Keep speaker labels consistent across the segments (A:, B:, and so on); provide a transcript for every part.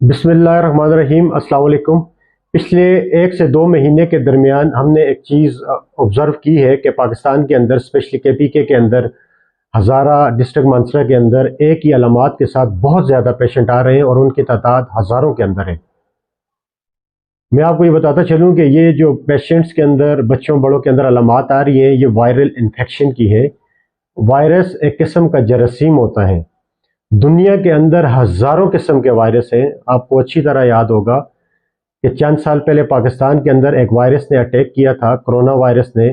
A: बिस्मिल्लाहिर्रहमानिर्रहीम। अस्सलाम वालेकुम। पिछले 1 से 2 महीने के दरमियान हमने एक चीज़ ऑब्ज़र्व की है कि पाकिस्तान के अंदर स्पेशली KPK के अंदर हज़ारा डिस्ट्रिक्ट मानसरा के अंदर एक ही अलामात के साथ बहुत ज़्यादा पेशेंट आ रहे हैं और उनकी तादाद हज़ारों के अंदर है। मैं आपको ये बताता चलूँ कि ये जो पेशेंट्स के अंदर बच्चों बड़ों के अंदर अलामात आ रही है ये वायरल इन्फेक्शन की है। वायरस एक किस्म का जरासीम होता है। दुनिया के अंदर हज़ारों किस्म के वायरस हैं। आपको अच्छी तरह याद होगा कि चंद साल पहले पाकिस्तान के अंदर एक वायरस ने अटैक किया था, कोरोना वायरस ने।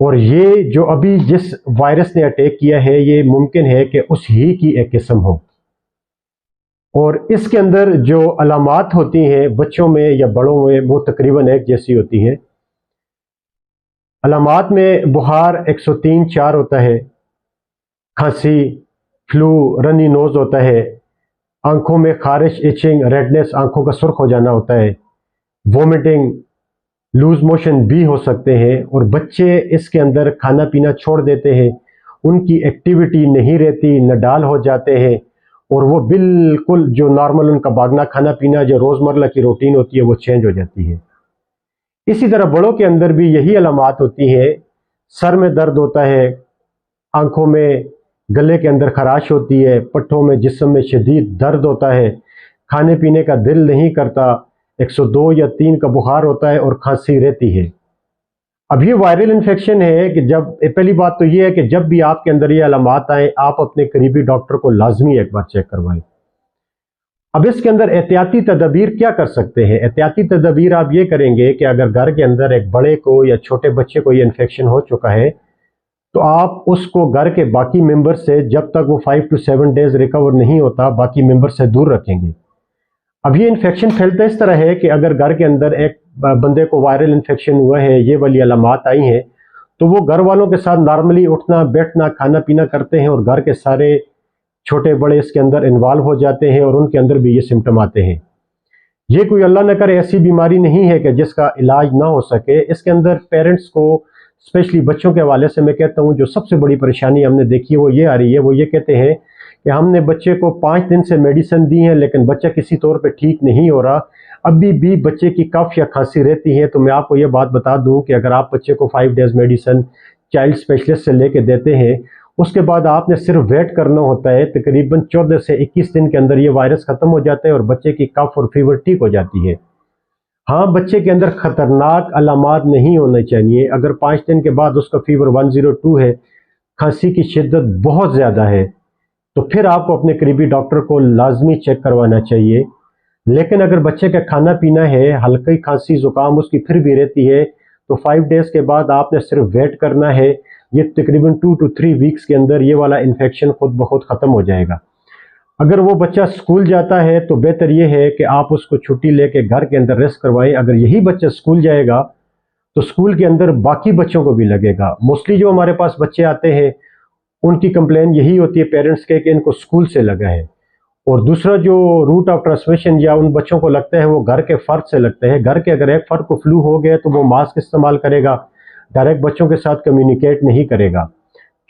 A: और ये जो अभी जिस वायरस ने अटैक किया है ये मुमकिन है कि उस ही की एक किस्म हो। और इसके अंदर जो अलामात होती हैं बच्चों में या बड़ों में वो तकरीबन एक जैसी होती है। अलामात में बुखार 103-4 होता है, खांसी, फ्लू, रनी नोज़ होता है, आंखों में खारिश, इचिंग, रेडनेस, आंखों का सुर्ख हो जाना होता है, वोमिटिंग, लूज मोशन भी हो सकते हैं। और बच्चे इसके अंदर खाना पीना छोड़ देते हैं, उनकी एक्टिविटी नहीं रहती, नडाल हो जाते हैं और वो बिल्कुल जो नॉर्मल उनका भागना खाना पीना जो रोज़मर्रा की रूटीन होती है वो चेंज हो जाती है। इसी तरह बड़ों के अंदर भी यही अलामात होती हैं। सर में दर्द होता है, आंखों में गले के अंदर खराश होती है, पट्टों में जिस्म में शदीद दर्द होता है, खाने पीने का दिल नहीं करता, 102 या 3 का बुखार होता है और खांसी रहती है। अब ये वायरल इन्फेक्शन है कि जब पहली बात तो ये है कि जब भी आपके अंदर ये अलामात आए आप अपने करीबी डॉक्टर को लाजमी एक बार चेक करवाएं। अब इसके अंदर एहतियाती तदबीर क्या कर सकते हैं? एहतियाती तदबीर आप ये करेंगे कि अगर घर के अंदर एक बड़े को या छोटे बच्चे को ये इन्फेक्शन हो चुका है तो आप उसको घर के बाकी मेंबर से जब तक वो 5 to 7 डेज रिकवर नहीं होता बाकी मेंबर से दूर रखेंगे। अब ये इन्फेक्शन फैलता इस तरह है कि अगर घर के अंदर एक बंदे को वायरल इन्फेक्शन हुआ है, ये वाली अलामात आई हैं, तो वो घर वालों के साथ नॉर्मली उठना बैठना खाना पीना करते हैं और घर के सारे छोटे बड़े इसके अंदर इन्वॉल्व हो जाते हैं और उनके अंदर भी ये सिम्टम आते हैं। ये कोई अल्लाह न करे ऐसी बीमारी नहीं है कि जिसका इलाज ना हो सके। इसके अंदर पेरेंट्स को स्पेशली बच्चों के हवाले से मैं कहता हूँ जो सबसे बड़ी परेशानी हमने देखी है वो ये आ रही है। वो ये कहते हैं कि हमने बच्चे को 5 दिन से मेडिसिन दी है लेकिन बच्चा किसी तौर पे ठीक नहीं हो रहा, अभी भी बच्चे की कफ या खांसी रहती है। तो मैं आपको ये बात बता दूं कि अगर आप बच्चे को 5 डेज मेडिसिन चाइल्ड स्पेशलिस्ट से लेके देते हैं उसके बाद आपने सिर्फ वेट करना होता है। तकरीबन 14 से 21 दिन के अंदर ये वायरस ख़त्म हो जाता है और बच्चे की कफ और फीवर ठीक हो जाती है। हाँ, बच्चे के अंदर ख़तरनाक अलामात नहीं होने चाहिए। अगर 5 दिन के बाद उसका फीवर 102 है, खांसी की शिद्दत बहुत ज़्यादा है, तो फिर आपको अपने करीबी डॉक्टर को लाजमी चेक करवाना चाहिए। लेकिन अगर बच्चे का खाना पीना है, हल्की खांसी ज़ुकाम उसकी फिर भी रहती है, तो 5 डेज़ के बाद आपने सिर्फ वेट करना है। ये तकरीबन 2 to 3 वीक्स के अंदर ये वाला इन्फेक्शन खुद ब खुद ख़त्म हो जाएगा। अगर वो बच्चा स्कूल जाता है तो बेहतर ये है कि आप उसको छुट्टी लेके घर के अंदर रेस्ट करवाएं। अगर यही बच्चा स्कूल जाएगा तो स्कूल के अंदर बाकी बच्चों को भी लगेगा। मोस्टली जो हमारे पास बच्चे आते हैं उनकी कंप्लेन यही होती है पेरेंट्स के कि इनको स्कूल से लगा है। और दूसरा जो रूट ऑफ ट्रांसमिशन या उन बच्चों को लगता है वो घर के फ़र्द से लगता है। घर के अगर एक फ़र्द को फ्लू हो गया तो वो मास्क इस्तेमाल करेगा, डायरेक्ट बच्चों के साथ कम्युनिकेट नहीं करेगा।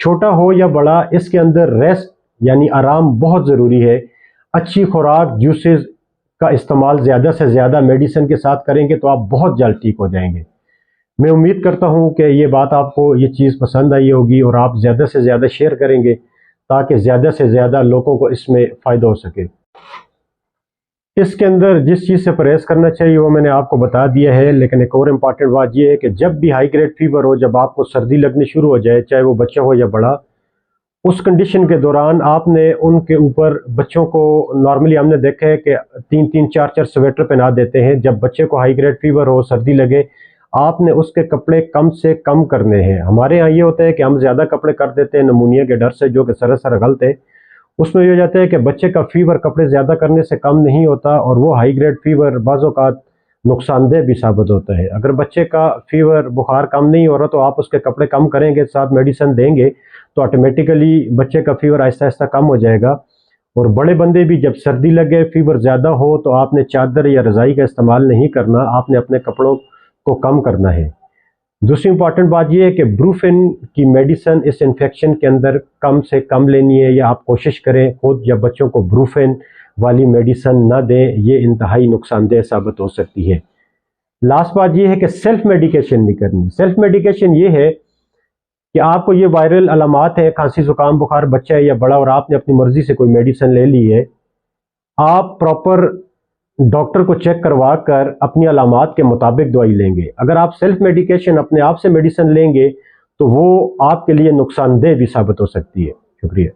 A: छोटा हो या बड़ा, इसके अंदर रेस्ट यानी आराम बहुत ज़रूरी है। अच्छी खुराक, जूसेस का इस्तेमाल ज़्यादा से ज़्यादा मेडिसिन के साथ करेंगे तो आप बहुत जल्द ठीक हो जाएंगे। मैं उम्मीद करता हूँ कि ये बात आपको ये चीज़ पसंद आई होगी और आप ज़्यादा से ज़्यादा शेयर करेंगे ताकि ज़्यादा से ज़्यादा लोगों को इसमें फ़ायदा हो सके। इसके अंदर जिस चीज़ से परहेज़ करना चाहिए वो मैंने आपको बता दिया है, लेकिन एक और इम्पॉर्टेंट बात ये है कि जब भी हाई ग्रेड फीवर हो, जब आपको सर्दी लगनी शुरू हो जाए, चाहे वो बच्चा हो या बड़ा, उस कंडीशन के दौरान आपने उनके ऊपर बच्चों को नॉर्मली हमने देखा है कि 3-3, 4-4 स्वेटर पहना देते हैं। जब बच्चे को हाई ग्रेड फीवर हो, सर्दी लगे, आपने उसके कपड़े कम से कम करने हैं। हमारे यहाँ ये होता है कि हम ज़्यादा कपड़े कर देते हैं नमूनिया के डर से, जो कि सरासर गलत है। उसमें ये हो जाता है कि बच्चे का फीवर कपड़े ज़्यादा करने से कम नहीं होता और वो हाई ग्रेड फीवर बाज़ औक़ात नुकसानदेह भी साबित होता है। अगर बच्चे का फीवर बुखार कम नहीं हो रहा तो आप उसके कपड़े कम करेंगे, साथ मेडिसिन देंगे तो ऑटोमेटिकली बच्चे का फीवर आहिस्ता आहिस्ता कम हो जाएगा। और बड़े बंदे भी जब सर्दी लगे, फीवर ज़्यादा हो, तो आपने चादर या रज़ाई का इस्तेमाल नहीं करना, आपने अपने कपड़ों को कम करना है। दूसरी इंपॉर्टेंट बात यह है कि ब्रूफेन की मेडिसिन इस इन्फेक्शन के अंदर कम से कम लेनी है, या आप कोशिश करें खुद या बच्चों को ब्रूफेन والی میڈیسن نہ دیں، یہ انتہائی نقصان دہ ثابت ہو سکتی ہے۔ لاسٹ بات یہ ہے کہ سیلف میڈیکیشن نہیں کرنی۔ سیلف میڈیکیشن یہ ہے کہ آپ کو یہ وائرل علامات ہیں، کھانسی زکام بخار، بچہ ہے یا بڑا، اور آپ نے اپنی مرضی سے کوئی میڈیسن لے لی ہے، آپ پراپر ڈاکٹر کو چیک کروا کر اپنی علامات کے مطابق دوائی لیں گے۔ اگر آپ سیلف میڈیکیشن اپنے آپ سے میڈیسن لیں گے تو وہ آپ کے لیے نقصان دہ بھی ثابت ہو سکتی ہے۔ شکریہ۔